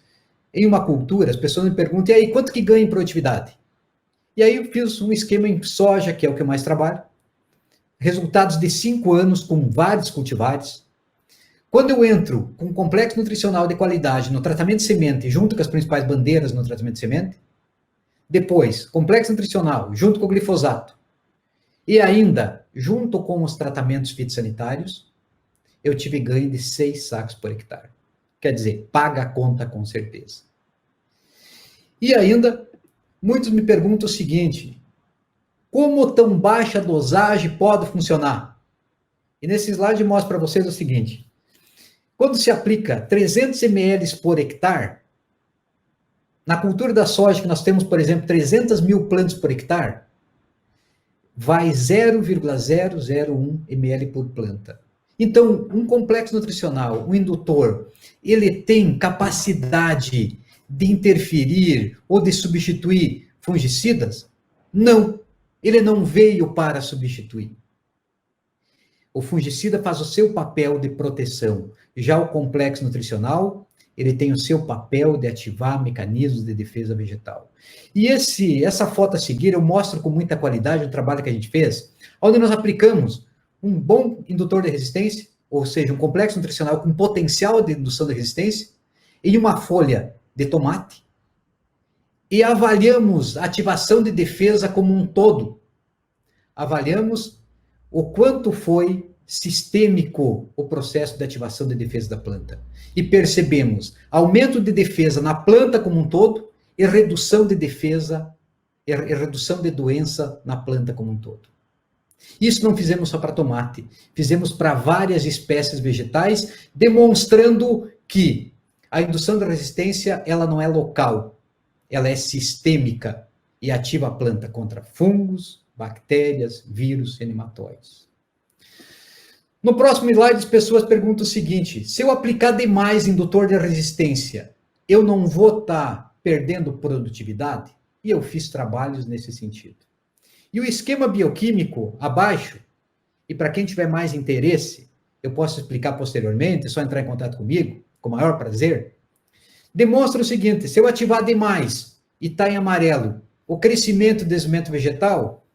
em uma cultura, as pessoas me perguntam, e aí, quanto que ganha em produtividade? E aí eu fiz um esquema em soja, que é o que eu mais trabalho, resultados de 5 anos com vários cultivares. Quando eu entro com um complexo nutricional de qualidade no tratamento de semente, junto com as principais bandeiras no tratamento de semente, depois, complexo nutricional, junto com o glifosato, e ainda, junto com os tratamentos fitossanitários, eu tive ganho de 6 sacos por hectare. Quer dizer, paga a conta com certeza. E ainda, muitos me perguntam o seguinte, como tão baixa dosagem pode funcionar? E nesse slide eu mostro para vocês o seguinte, quando se aplica 300 ml por hectare, na cultura da soja, que nós temos, por exemplo, 300 mil plantas por hectare, vai 0,001 ml por planta. Então, um complexo nutricional, um indutor, ele tem capacidade de interferir ou de substituir fungicidas? Não, ele não veio para substituir. O fungicida faz o seu papel de proteção. Já o complexo nutricional, ele tem o seu papel de ativar mecanismos de defesa vegetal. E essa foto a seguir eu mostro com muita qualidade o trabalho que a gente fez, onde nós aplicamos um bom indutor de resistência, ou seja, um complexo nutricional com potencial de indução de resistência, em uma folha de tomate, e avaliamos a ativação de defesa como um todo. Avaliamos o quanto foi sistêmico o processo de ativação de defesa da planta. E percebemos aumento de defesa na planta como um todo e redução de defesa, e redução de doença na planta como um todo. Isso não fizemos só para tomate, fizemos para várias espécies vegetais, demonstrando que a indução da resistência ela não é local, ela é sistêmica e ativa a planta contra fungos, bactérias, vírus e nematóides. No próximo slide, as pessoas perguntam o seguinte: se eu aplicar demais indutor de resistência, eu não vou estar perdendo produtividade? E eu fiz trabalhos nesse sentido. E o esquema bioquímico abaixo, e para quem tiver mais interesse, eu posso explicar posteriormente, é só entrar em contato comigo, com o maior prazer, demonstra o seguinte: se eu ativar demais e está em amarelo o crescimento do desenvolvimento vegetal,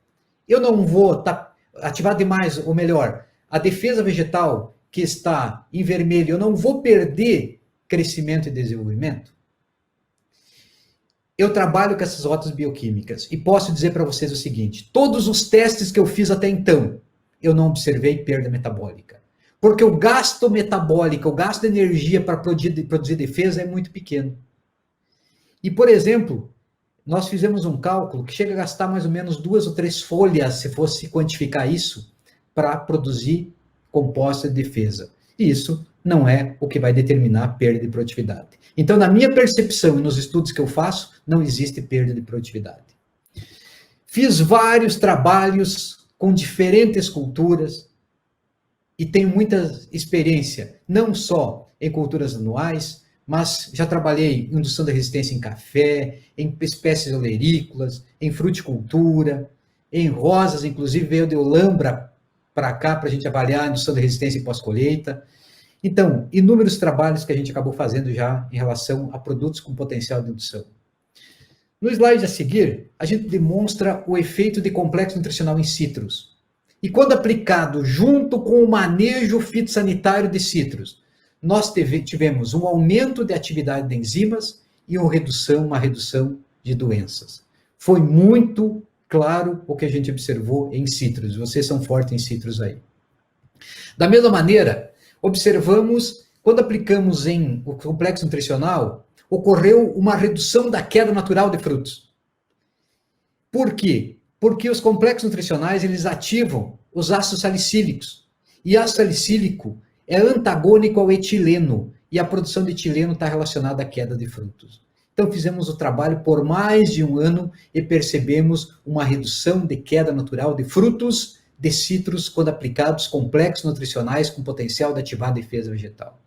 eu não vou ativar demais, ou melhor, a defesa vegetal que está em vermelho, eu não vou perder crescimento e desenvolvimento? Eu trabalho com essas rotas bioquímicas e posso dizer para vocês o seguinte: todos os testes que eu fiz até então, eu não observei perda metabólica. Porque o gasto metabólico, o gasto de energia para produzir defesa é muito pequeno. E, por exemplo, nós fizemos um cálculo que chega a gastar mais ou menos 2 ou 3 folhas, se fosse quantificar isso, para produzir composta de defesa. E isso não é o que vai determinar a perda de produtividade. Então, na minha percepção e nos estudos que eu faço, não existe perda de produtividade. Fiz vários trabalhos com diferentes culturas e tenho muita experiência, não só em culturas anuais, mas já trabalhei em indução da resistência em café, em espécies olerícolas, em fruticultura, em rosas, inclusive veio de Olambra para cá para a gente avaliar a indução da resistência em pós-colheita. Então, inúmeros trabalhos que a gente acabou fazendo já em relação a produtos com potencial de indução. No slide a seguir, a gente demonstra o efeito de complexo nutricional em citros. E quando aplicado junto com o manejo fitossanitário de citros, nós tivemos um aumento de atividade de enzimas e uma redução de doenças. Foi muito claro o que a gente observou em citros. Vocês são fortes em citros aí. Da mesma maneira, observamos, quando aplicamos em o complexo nutricional, ocorreu uma redução da queda natural de frutos. Por quê? Porque os complexos nutricionais, eles ativam os ácidos salicílicos. E ácido salicílico é antagônico ao etileno, e a produção de etileno está relacionada à queda de frutos. Então, fizemos o trabalho por mais de um ano e percebemos uma redução de queda natural de frutos de citros quando aplicados complexos nutricionais com potencial de ativar a defesa vegetal.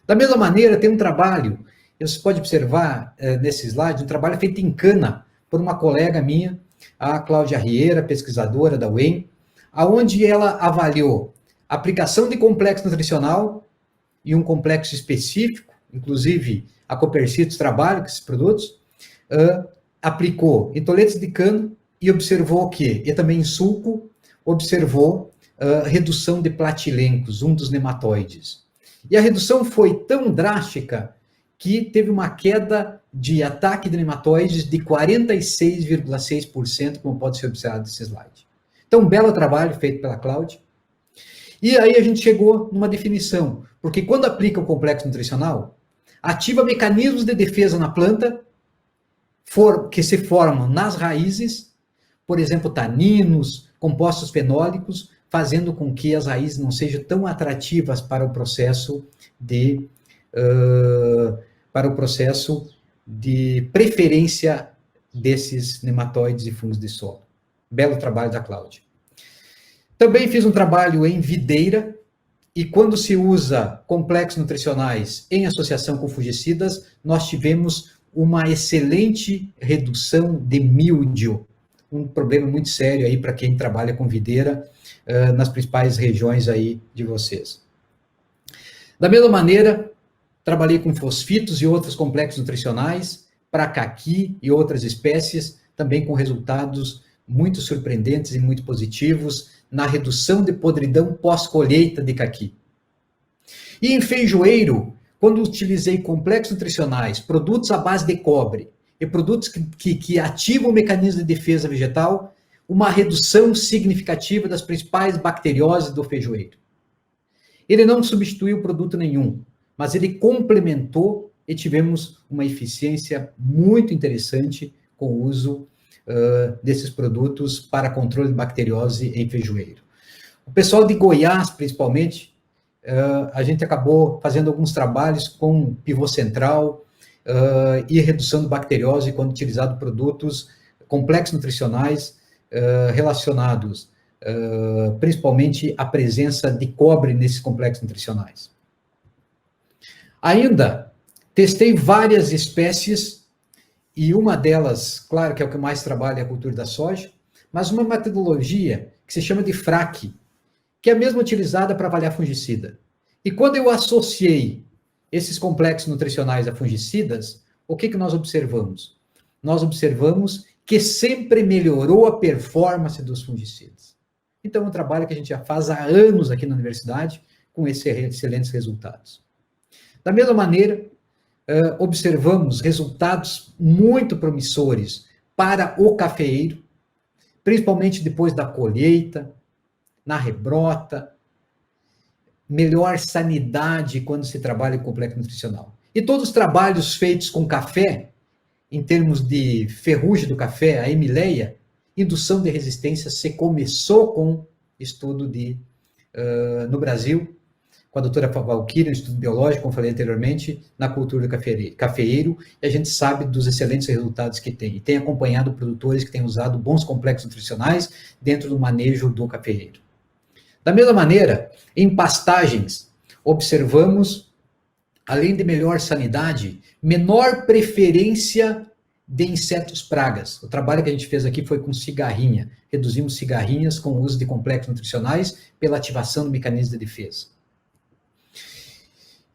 Da mesma maneira, tem um trabalho, você pode observar nesse slide, um trabalho feito em cana por uma colega minha, a Cláudia Rieira, pesquisadora da UEM, aonde ela avaliou a aplicação de complexo nutricional e um complexo específico, inclusive a Copercitos trabalha com esses produtos, aplicou em toletes de cano e observou o quê? E também em suco, observou redução de platilencos, um dos nematóides. E a redução foi tão drástica que teve uma queda de ataque de nematóides de 46,6%, como pode ser observado nesse slide. Então, um belo trabalho feito pela Cláudia. E aí a gente chegou numa definição, porque quando aplica o complexo nutricional, ativa mecanismos de defesa na planta que se formam nas raízes, por exemplo, taninos, compostos fenólicos, fazendo com que as raízes não sejam tão atrativas para o processo de preferência desses nematóides e fungos de solo. Belo trabalho da Cláudia. Também fiz um trabalho em videira, e quando se usa complexos nutricionais em associação com fungicidas, nós tivemos uma excelente redução de míldio, um problema muito sério aí para quem trabalha com videira nas principais regiões aí de vocês. Da mesma maneira, trabalhei com fosfitos e outros complexos nutricionais para caqui e outras espécies, também com resultados muito surpreendentes e muito positivos na redução de podridão pós-colheita de caqui. E em feijoeiro, quando utilizei complexos nutricionais, produtos à base de cobre e produtos que ativam o mecanismo de defesa vegetal, uma redução significativa das principais bacterioses do feijoeiro. Ele não substituiu produto nenhum, mas ele complementou e tivemos uma eficiência muito interessante com o uso desses produtos para controle de bacteriose em feijoeiro. O pessoal de Goiás, principalmente, a gente acabou fazendo alguns trabalhos com pivô central e redução de bacteriose quando utilizado produtos complexos nutricionais relacionados principalmente a presença de cobre nesses complexos nutricionais. Ainda testei várias espécies, e uma delas, claro que é o que mais trabalha, é a cultura da soja, mas uma metodologia que se chama de FRAC, que é a mesma utilizada para avaliar fungicida. E quando eu associei esses complexos nutricionais a fungicidas, o que nós observamos? Nós observamos que sempre melhorou a performance dos fungicidas. Então, é um trabalho que a gente já faz há anos aqui na universidade, com excelentes resultados. Da mesma maneira, observamos resultados muito promissores para o cafeeiro, principalmente depois da colheita, na rebrota, melhor sanidade quando se trabalha com complexo nutricional. E todos os trabalhos feitos com café, em termos de ferrugem do café, a emileia, indução de resistência, se começou com estudo no Brasil, com a doutora Valquíria, um estudo biológico, como falei anteriormente, na cultura do cafeeiro, e a gente sabe dos excelentes resultados que tem. E tem acompanhado produtores que têm usado bons complexos nutricionais dentro do manejo do cafeeiro. Da mesma maneira, em pastagens, observamos, além de melhor sanidade, menor preferência de insetos pragas. O trabalho que a gente fez aqui foi com cigarrinha. Reduzimos cigarrinhas com o uso de complexos nutricionais pela ativação do mecanismo de defesa.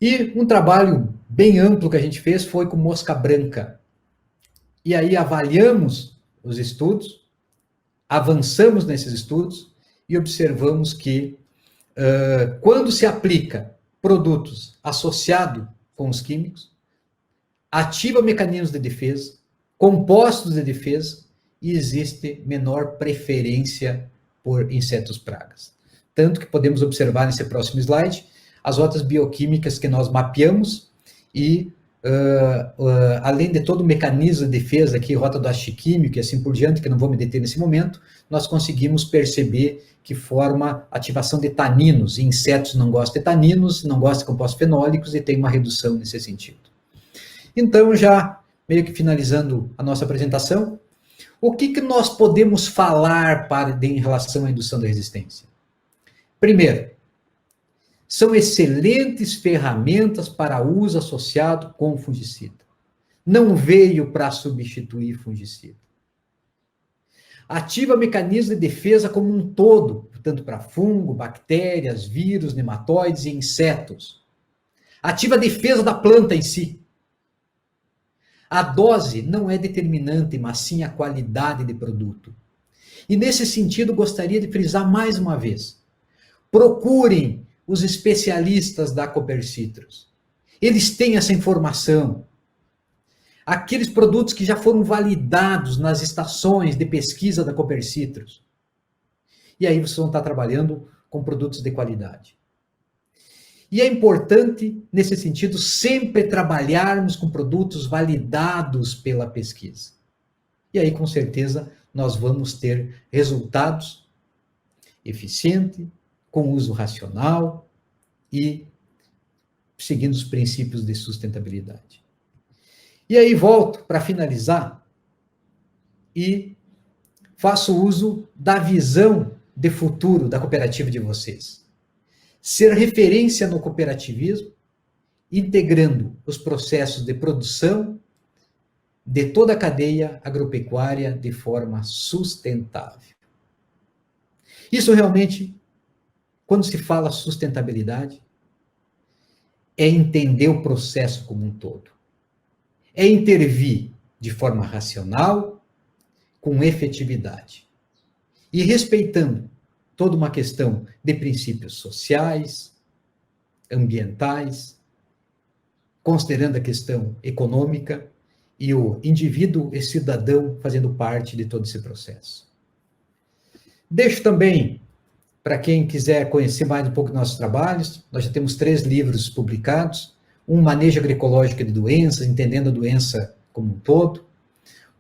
E um trabalho bem amplo que a gente fez foi com mosca branca. E aí avaliamos os estudos, avançamos nesses estudos e observamos que quando se aplica produtos associados com os químicos, ativa mecanismos de defesa, compostos de defesa, e existe menor preferência por insetos pragas. Tanto que podemos observar nesse próximo slide as rotas bioquímicas que nós mapeamos e, além de todo o mecanismo de defesa aqui, rota do ácido químico e assim por diante, que não vou me deter nesse momento, nós conseguimos perceber que forma ativação de taninos, e insetos não gostam de taninos, não gostam de compostos fenólicos e tem uma redução nesse sentido. Então, já meio que finalizando a nossa apresentação, o que nós podemos falar em relação à indução da resistência? Primeiro, são excelentes ferramentas para uso associado com fungicida. Não veio para substituir fungicida. Ativa mecanismo de defesa como um todo, tanto para fungo, bactérias, vírus, nematóides e insetos. Ativa a defesa da planta em si. A dose não é determinante, mas sim a qualidade de produto. E nesse sentido, gostaria de frisar mais uma vez. Procurem os especialistas da Copercitrus. Eles têm essa informação. Aqueles produtos que já foram validados nas estações de pesquisa da Copercitrus. E aí vocês vão estar trabalhando com produtos de qualidade. E é importante, nesse sentido, sempre trabalharmos com produtos validados pela pesquisa. E aí, com certeza, nós vamos ter resultados eficientes, com uso racional e seguindo os princípios de sustentabilidade. E aí volto para finalizar e faço uso da visão de futuro da cooperativa de vocês. Ser referência no cooperativismo, integrando os processos de produção de toda a cadeia agropecuária de forma sustentável. Isso realmente, quando se fala sustentabilidade, é entender o processo como um todo. É intervir de forma racional, com efetividade. E respeitando toda uma questão de princípios sociais, ambientais, considerando a questão econômica e o indivíduo e cidadão fazendo parte de todo esse processo. Deixo também, para quem quiser conhecer mais um pouco dos nossos trabalhos, nós já temos 3 livros publicados, um Manejo Agroecológico de Doenças, entendendo a doença como um todo,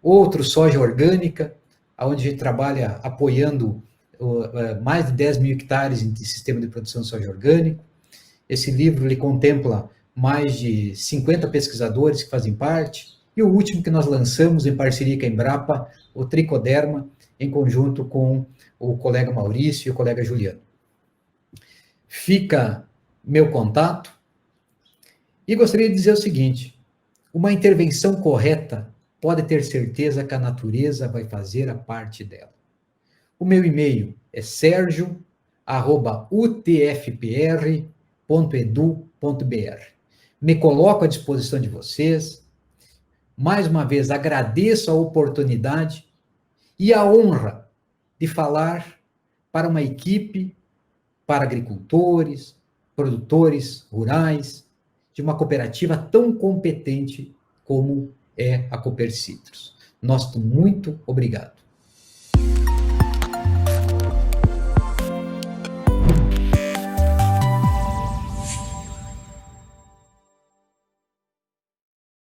outro Soja Orgânica, onde a gente trabalha apoiando mais de 10 mil hectares de sistema de produção de soja orgânico. Esse livro ele contempla mais de 50 pesquisadores que fazem parte, e o último que nós lançamos em parceria com a Embrapa, o Tricoderma, em conjunto com o colega Maurício e o colega Juliano. Fica meu contato e gostaria de dizer o seguinte: uma intervenção correta pode ter certeza que a natureza vai fazer a parte dela. O meu e-mail é sergio@utfpr.edu.br. Me coloco à disposição de vocês. Mais uma vez, agradeço a oportunidade e a honra de falar para uma equipe, para agricultores, produtores rurais, de uma cooperativa tão competente como é a Coopercitrus. Nosso muito obrigado.